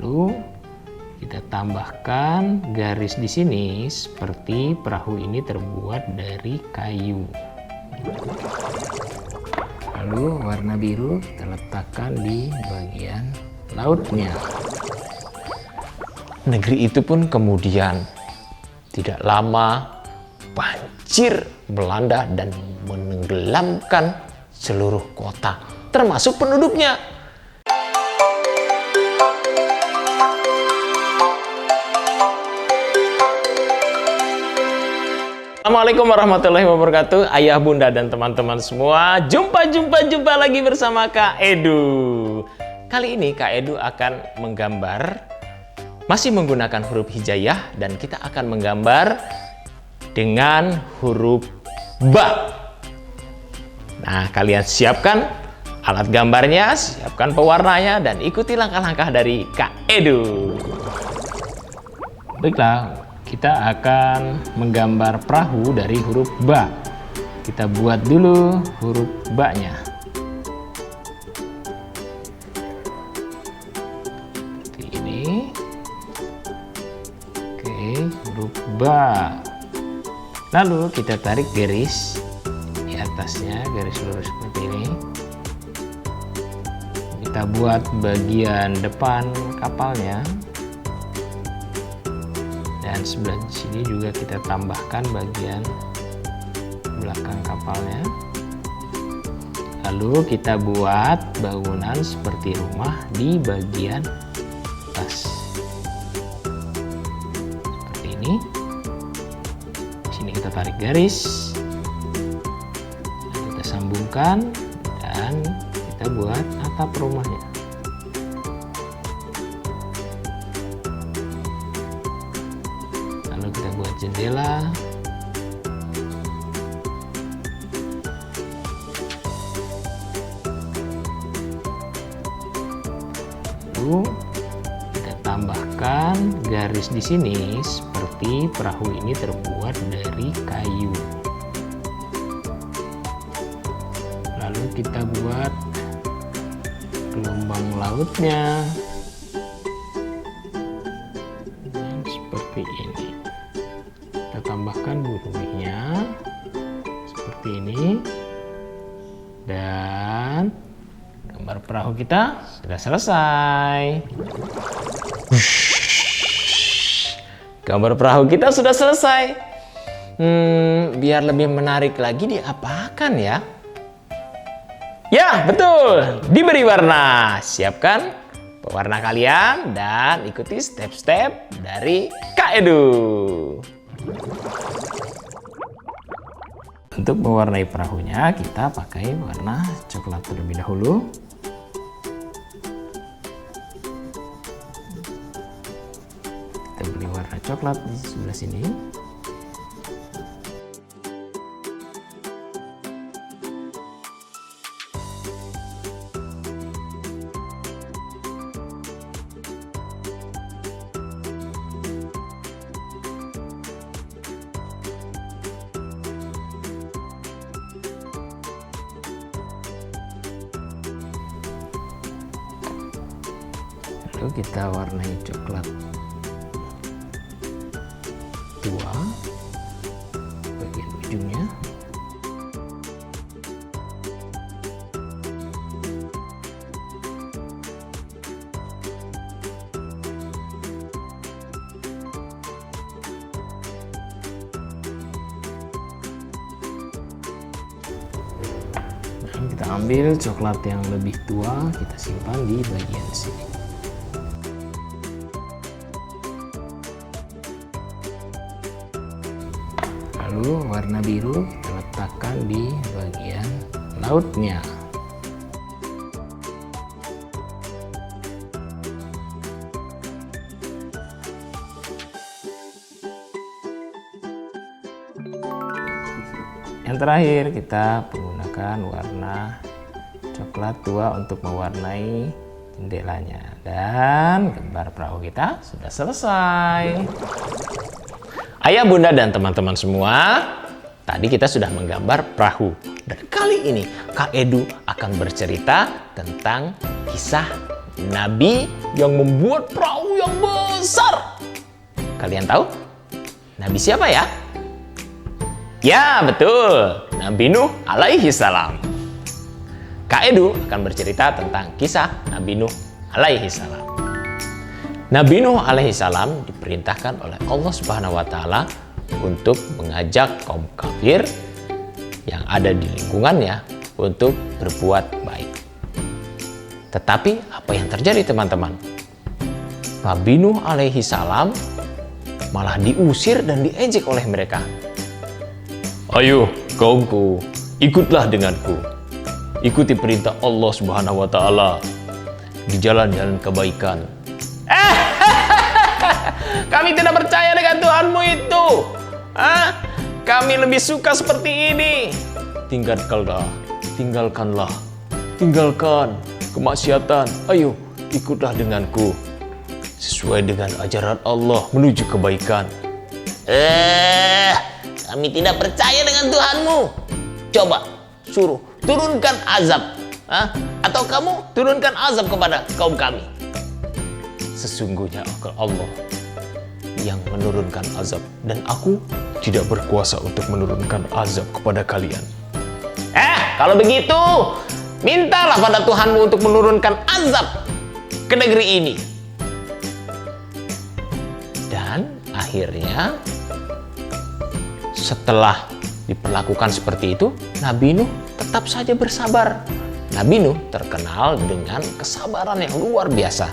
Lalu kita tambahkan garis di sini seperti perahu ini terbuat dari kayu. Lalu warna biru kita letakkan di bagian lautnya. Negeri itu pun kemudian tidak lama banjir melanda dan menenggelamkan seluruh kota, termasuk penduduknya. Assalamualaikum warahmatullahi wabarakatuh. Ayah, bunda, dan teman-teman semua, jumpa lagi bersama Kak Edu. Kali ini Kak Edu akan menggambar, masih menggunakan huruf hijaiyah, dan kita akan menggambar dengan huruf ba. Nah, kalian siapkan alat gambarnya, siapkan pewarnanya, dan ikuti langkah-langkah dari Kak Edu. Baiklah, kita akan menggambar perahu dari huruf ba. Kita buat dulu huruf ba-nya. Seperti ini. Oke, huruf ba. Lalu kita tarik garis di atasnya, garis lurus seperti ini. Kita buat bagian depan kapalnya. Dan sebelah sini juga kita tambahkan bagian belakang kapalnya. Lalu kita buat bangunan seperti rumah di bagian atas. Seperti ini. Di sini kita tarik garis. Kita sambungkan dan kita buat atap rumahnya. Kita buat jendela. Lalu kita tambahkan garis di sini seperti perahu ini terbuat dari kayu. Lalu kita buat gelombang lautnya. Dan seperti ini. Kita tambahkan buruhnya seperti ini, dan gambar perahu kita sudah selesai. Gambar perahu kita sudah selesai. Biar lebih menarik lagi diapakan ya? Ya, betul, diberi warna. Siapkan pewarna kalian dan ikuti step-step dari Kak Edu. Untuk mewarnai perahunya, kita pakai warna coklat terlebih dahulu. Kita beri warna coklat di sebelah sini. Lalu kita warnai coklat tua bagian ujungnya. Nah, kita ambil coklat yang lebih tua, kita simpan di bagian sini. Lalu warna biru kita letakkan di bagian lautnya. Yang terakhir kita menggunakan warna coklat tua untuk mewarnai jendelanya. Dan gambar perahu kita sudah selesai. Ayah, bunda, dan teman-teman semua, tadi kita sudah menggambar perahu. Dan kali ini Kak Edu akan bercerita tentang kisah nabi yang membuat perahu yang besar. Kalian tahu? Nabi siapa ya? Ya, betul. Nabi Nuh alaihi salam. Kak Edu akan bercerita tentang kisah Nabi Nuh alaihi salam. Nabi Nuh alaihi salam diperintahkan oleh Allah Subhanahu wa taala untuk mengajak kaum kafir yang ada di lingkungannya untuk berbuat baik. Tetapi apa yang terjadi, teman-teman? Nabi Nuh alaihi salam malah diusir dan diejek oleh mereka. Ayo kaumku, ikutlah denganku. Ikuti perintah Allah Subhanahu wa taala di jalan-jalan kebaikan. Kami tidak percaya dengan Tuhanmu itu. Kami lebih suka seperti ini. Tinggalkan kemaksiatan. Ayo, ikutlah denganku. Sesuai dengan ajaran Allah menuju kebaikan. Kami tidak percaya dengan Tuhanmu. Coba, suruh turunkan azab. Atau kamu turunkan azab kepada kaum kami. Sesungguhnya Allah yang menurunkan azab, dan aku tidak berkuasa untuk menurunkan azab kepada kalian. Kalau begitu, mintalah pada Tuhanmu untuk menurunkan azab ke negeri ini. Dan akhirnya setelah diperlakukan seperti itu, Nabi Nuh tetap saja bersabar. Nabi Nuh terkenal dengan kesabaran yang luar biasa.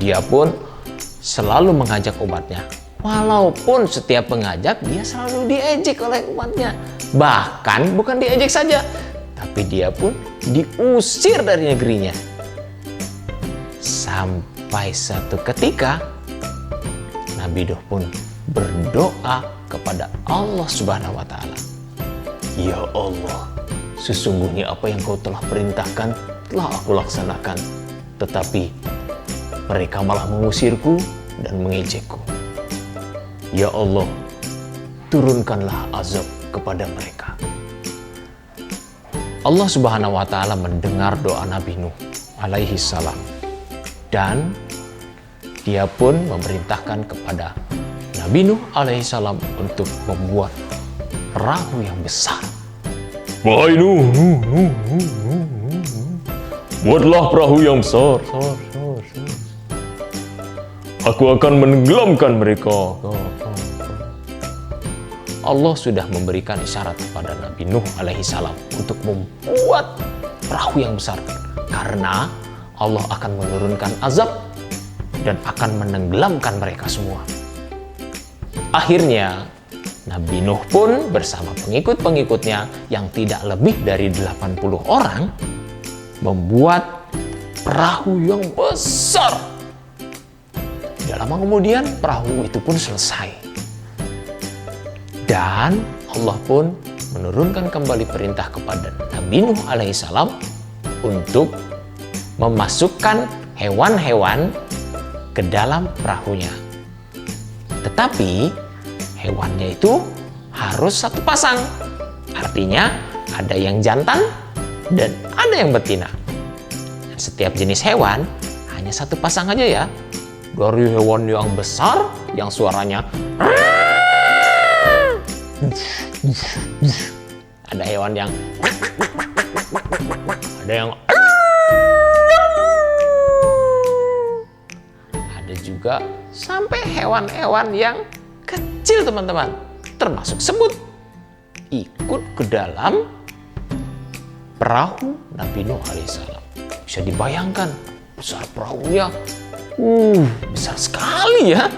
Dia pun selalu mengajak umatnya. Walaupun setiap mengajak, dia selalu diejek oleh umatnya. Bahkan bukan diejek saja, tapi dia pun diusir dari negerinya. Sampai satu ketika, Nabi Nuh pun berdoa kepada Allah Subhanahu wa taala. Ya Allah, sesungguhnya apa yang kau telah perintahkan telah aku laksanakan. Tetapi mereka malah mengusirku dan mengejekku. Ya Allah, turunkanlah azab kepada mereka. Allah Subhanahu wa taala mendengar doa Nabi Nuh alaihi salam, dan dia pun memerintahkan kepada Nabi Nuh alaihi salam untuk membuat perahu yang besar. Wahai Nuh, buatlah perahu yang besar. Aku akan menenggelamkan mereka. Allah sudah memberikan isyarat kepada Nabi Nuh alaihi salam untuk membuat perahu yang besar, karena Allah akan menurunkan azab dan akan menenggelamkan mereka semua. Akhirnya Nabi Nuh pun bersama pengikut-pengikutnya yang tidak lebih dari 80 orang membuat perahu yang besar. Tidak lama kemudian perahu itu pun selesai. Dan Allah pun menurunkan kembali perintah kepada Nabi Nuh alaihissalam untuk memasukkan hewan-hewan ke dalam perahunya. Tetapi hewannya itu harus satu pasang. Artinya ada yang jantan dan ada yang betina. Dan setiap jenis hewan hanya satu pasang aja ya. Dari hewan yang besar yang suaranya ada hewan yang ada juga sampai hewan-hewan yang kecil, teman-teman, termasuk semut, ikut ke dalam perahu Nabi Nuh alaihissalam. Bisa dibayangkan besar perahunya, besar sekali ya.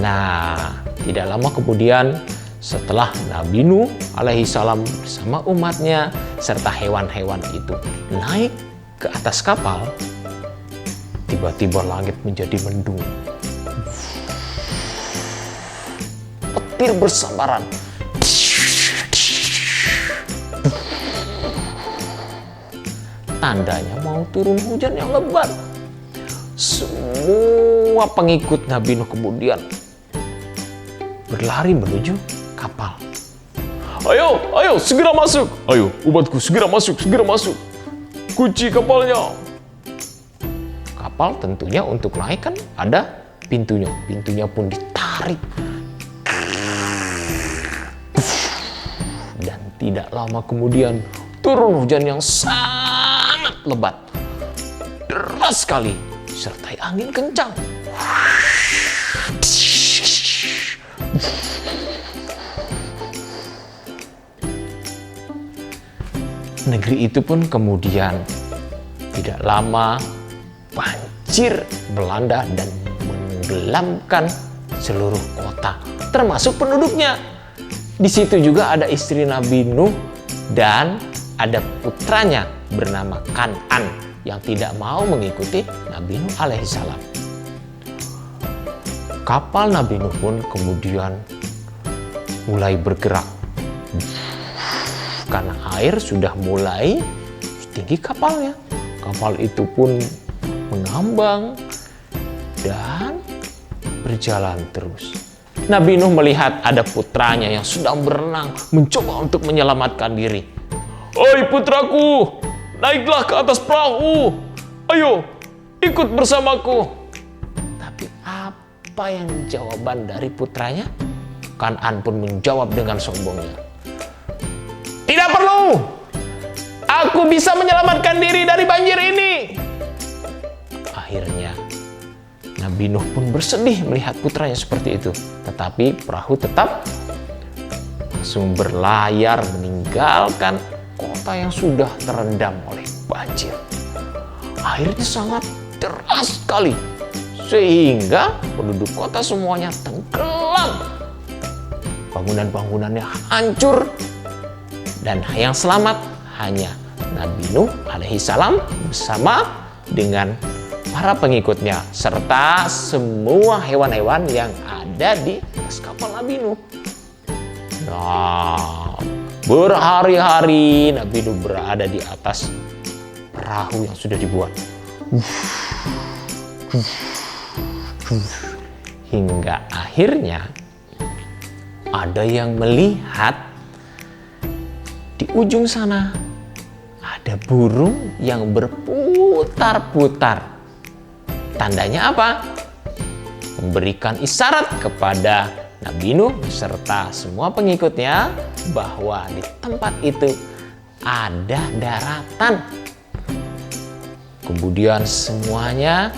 Nah, tidak lama kemudian setelah Nabi Nuh alaihissalam bersama umatnya serta hewan-hewan itu naik ke atas kapal, tiba-tiba langit menjadi mendung. Petir bersambaran. Tandanya mau turun hujan yang lebat. Semua pengikut Nabi Nuh kemudian berlari menuju kapal. Ayo, segera masuk. Ayo, umatku, segera masuk. Kunci kapalnya. kapal tentunya untuk naik kan ada pintunya. Pintunya pun ditarik. Dan tidak lama kemudian turun hujan yang sangat lebat. Deras sekali, disertai angin kencang. Negeri itu pun kemudian tidak lama banjir melanda dan menggelamkan seluruh kota, termasuk penduduknya. Di situ juga ada istri Nabi Nuh dan ada putranya bernama Kan'an yang tidak mau mengikuti Nabi Nuh alaihissalam. Kapal Nabi Nuh pun kemudian mulai bergerak karena air sudah mulai tinggi kapalnya. Kapal itu pun mengambang dan berjalan terus. Nabi Nuh melihat ada putranya yang sedang berenang, mencoba untuk menyelamatkan diri. "Oi putraku, naiklah ke atas perahu. Ayo, ikut bersamaku." Tapi apa yang jawaban dari putranya? Kan'an pun menjawab dengan sombongnya, "Tidak perlu. Aku bisa menyelamatkan diri dari banjir ini." Akhirnya Nabi Nuh pun bersedih melihat putranya seperti itu. Tetapi perahu tetap langsung berlayar meninggalkan kota yang sudah terendam oleh banjir. Airnya sangat deras sekali sehingga penduduk kota semuanya tenggelam. Bangunan-bangunannya hancur dan yang selamat hanya Nabi Nuh alaihissalam bersama dengan para pengikutnya serta semua hewan-hewan yang ada di atas kapal Nabi Nuh. Nah, berhari-hari Nabi Nuh berada di atas perahu yang sudah dibuat. Hingga akhirnya ada yang melihat di ujung sana ada burung yang berputar-putar. Tandanya apa? Memberikan isyarat kepada Nabi Nuh serta semua pengikutnya bahwa di tempat itu ada daratan. Kemudian semuanya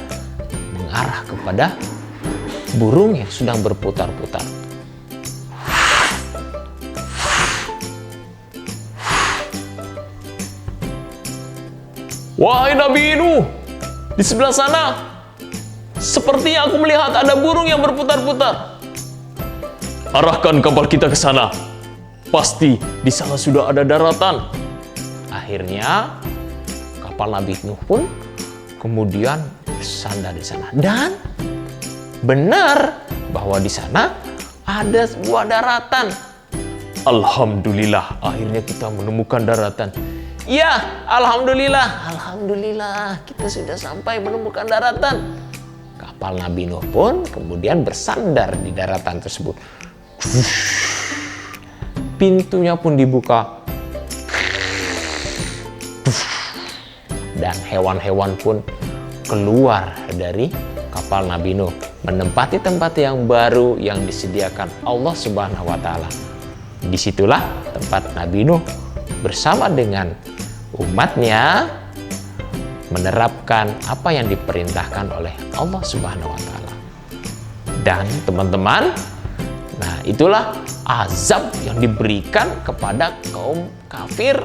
mengarah kepada burung yang sedang berputar-putar. "Wahai Nabi Nuh, di sebelah sana sepertinya aku melihat ada burung yang berputar-putar. Arahkan kapal kita ke sana. Pasti di sana sudah ada daratan." Akhirnya kapal Nabi Nuh pun kemudian bersandar di sana dan benar bahwa di sana ada sebuah daratan. "Alhamdulillah, akhirnya kita menemukan daratan." "Ya, alhamdulillah, alhamdulillah, kita sudah sampai menemukan daratan." Kapal Nabi Nuh pun kemudian bersandar di daratan tersebut. Pintunya pun dibuka. Dan hewan-hewan pun keluar dari kapal Nabi Nuh, menempati tempat yang baru yang disediakan Allah Subhanahu wa taala. Disitulah tempat Nabi Nuh bersama dengan umatnya menerapkan apa yang diperintahkan oleh Allah Subhanahu wa taala. Dan teman-teman, nah itulah azab yang diberikan kepada kaum kafir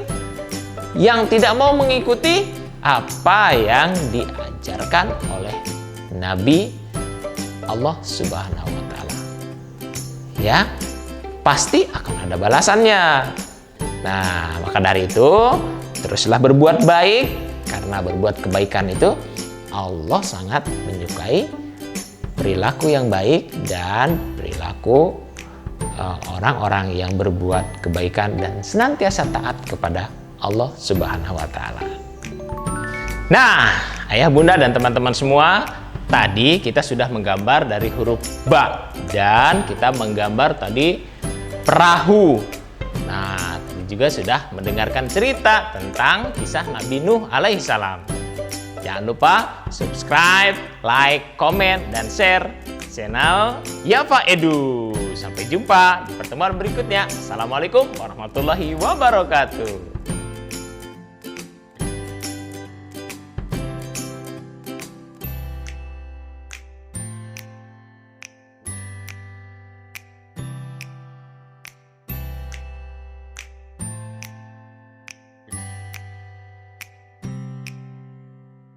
yang tidak mau mengikuti apa yang diajarkan oleh Nabi Allah Subhanahu wa taala. Ya, pasti akan ada balasannya. Nah, maka dari itu teruslah berbuat baik, karena berbuat kebaikan itu Allah sangat menyukai perilaku yang baik dan perilaku orang-orang yang berbuat kebaikan dan senantiasa taat kepada Allah Subhanahu wa taala. Nah, ayah, bunda, dan teman-teman semua, tadi kita sudah menggambar dari huruf ba dan kita menggambar tadi perahu. Nah, tadi juga sudah mendengarkan cerita tentang kisah Nabi Nuh alaihissalam. Jangan lupa subscribe, like, komen, dan share channel Yafa Edu. Sampai jumpa di pertemuan berikutnya. Assalamualaikum warahmatullahi wabarakatuh.